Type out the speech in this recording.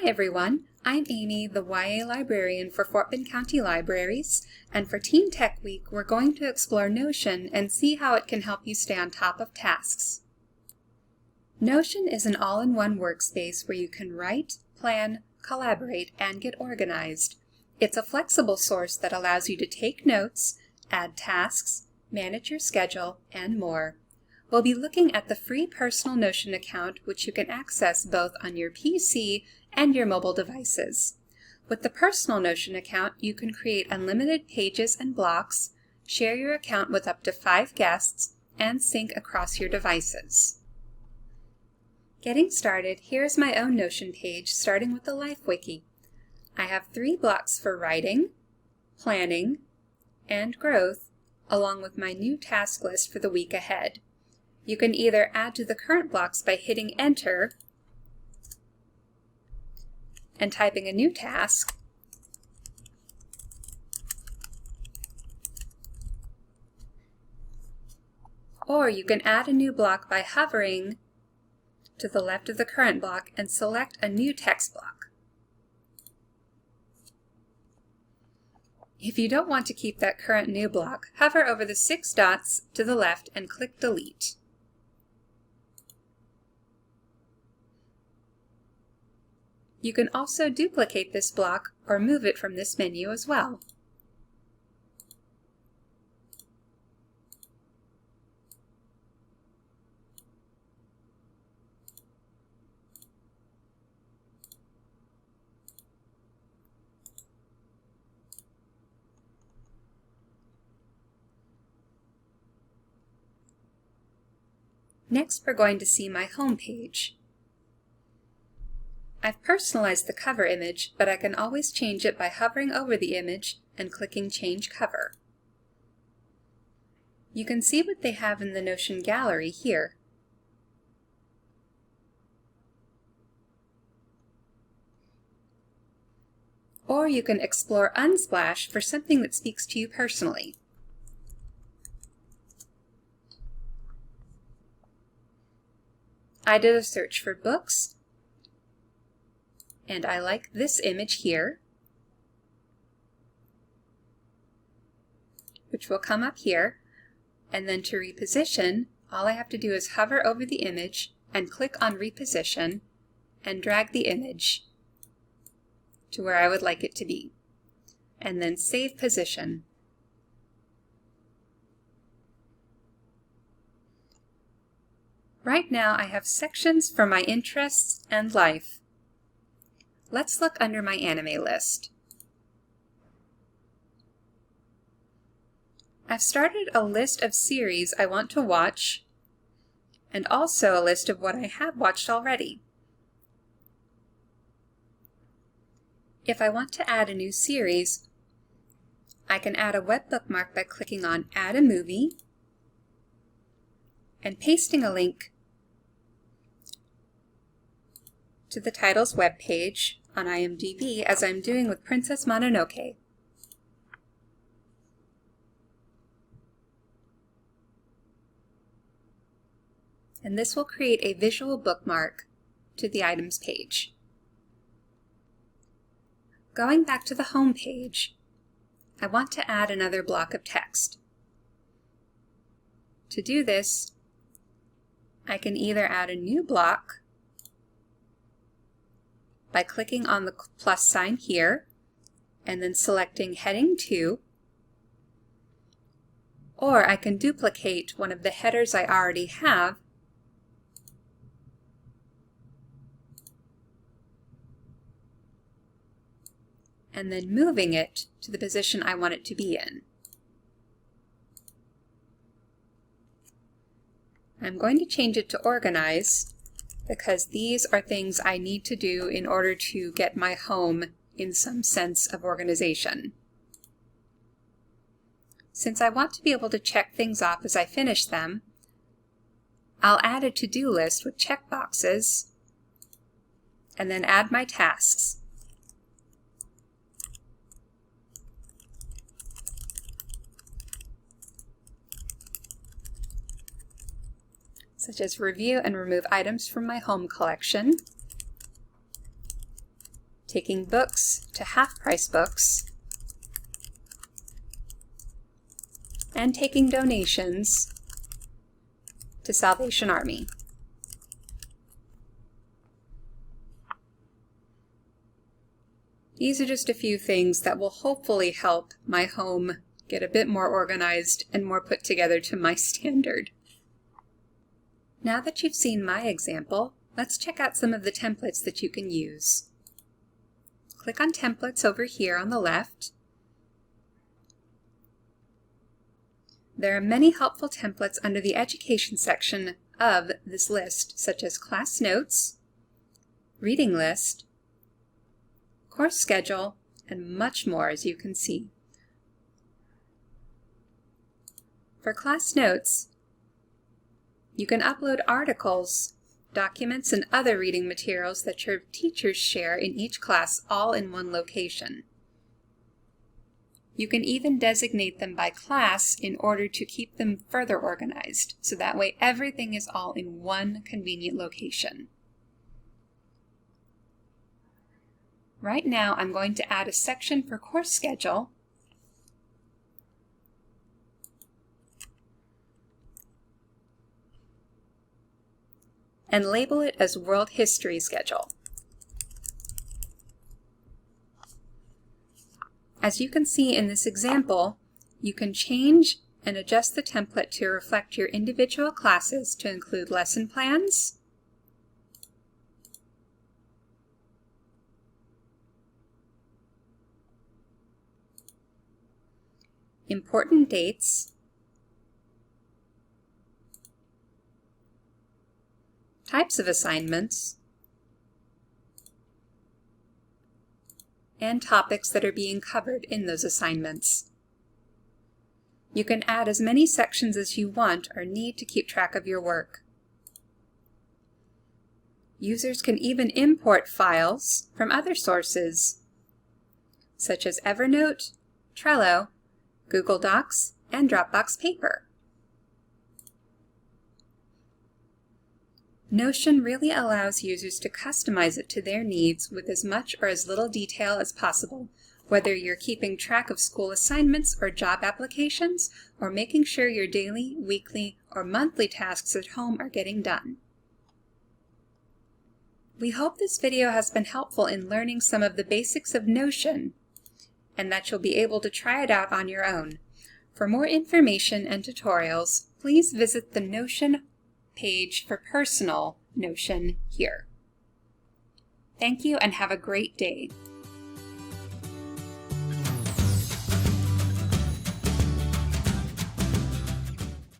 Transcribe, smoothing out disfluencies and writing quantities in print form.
Hi everyone, I'm Amy, the YA librarian for Fort Bend County Libraries, and for Teen Tech Week we're going to explore Notion and see how it can help you stay on top of tasks. Notion is an all-in-one workspace where you can write, plan, collaborate, and get organized. It's a flexible source that allows you to take notes, add tasks, manage your schedule, and more. We'll be looking at the free personal Notion account, which you can access both on your PC and your mobile devices. With the personal Notion account, you can create unlimited pages and blocks, share your account with up to 5 guests, and sync across your devices. Getting started, here's my own Notion page, starting with the Life Wiki. I have 3 blocks for writing, planning, and growth, along with my new task list for the week ahead. You can either add to the current blocks by hitting Enter and typing a new task, or you can add a new block by hovering to the left of the current block and select a new text block. If you don't want to keep that current new block, hover over the 6 dots to the left and click Delete. You can also duplicate this block or move it from this menu as well. Next, we're going to see my home page. I've personalized the cover image, but I can always change it by hovering over the image and clicking Change Cover. You can see what they have in the Notion gallery here. Or you can explore Unsplash for something that speaks to you personally. I did a search for books, and I like this image here, which will come up here, and then to reposition, all I have to do is hover over the image and click on Reposition and drag the image to where I would like it to be, and then Save Position. Right now I have sections for my interests and life. Let's look under my anime list. I've started a list of series I want to watch, and also a list of what I have watched already. If I want to add a new series, I can add a web bookmark by clicking on Add a Movie and pasting a link to the title's web page on IMDb, as I'm doing with Princess Mononoke. And this will create a visual bookmark to the items page. Going back to the home page, I want to add another block of text. To do this, I can either add a new block by clicking on the plus sign here and then selecting Heading 2, or I can duplicate one of the headers I already have and then moving it to the position I want it to be in. I'm going to change it to Organize because these are things I need to do in order to get my home in some sense of organization. Since I want to be able to check things off as I finish them, I'll add a to-do list with checkboxes and then add my tasks. Such as review and remove items from my home collection, taking books to half-price books, and taking donations to Salvation Army. These are just a few things that will hopefully help my home get a bit more organized and more put together to my standard. Now that you've seen my example, let's check out some of the templates that you can use. Click on Templates over here on the left. There are many helpful templates under the Education section of this list, such as Class Notes, Reading List, Course Schedule, and much more, as you can see. For Class Notes, you can upload articles, documents, and other reading materials that your teachers share in each class all in one location. You can even designate them by class in order to keep them further organized, so that way everything is all in one convenient location. Right now, I'm going to add a section for Course Schedule, and label it as World History Schedule. As you can see in this example, you can change and adjust the template to reflect your individual classes to include lesson plans, important dates, types of assignments, and topics that are being covered in those assignments. You can add as many sections as you want or need to keep track of your work. Users can even import files from other sources, such as Evernote, Trello, Google Docs, and Dropbox Paper. Notion really allows users to customize it to their needs with as much or as little detail as possible, whether you're keeping track of school assignments or job applications, or making sure your daily, weekly, or monthly tasks at home are getting done. We hope this video has been helpful in learning some of the basics of Notion, and that you'll be able to try it out on your own. For more information and tutorials, please visit the Notion page for personal Notion here. Thank you and have a great day.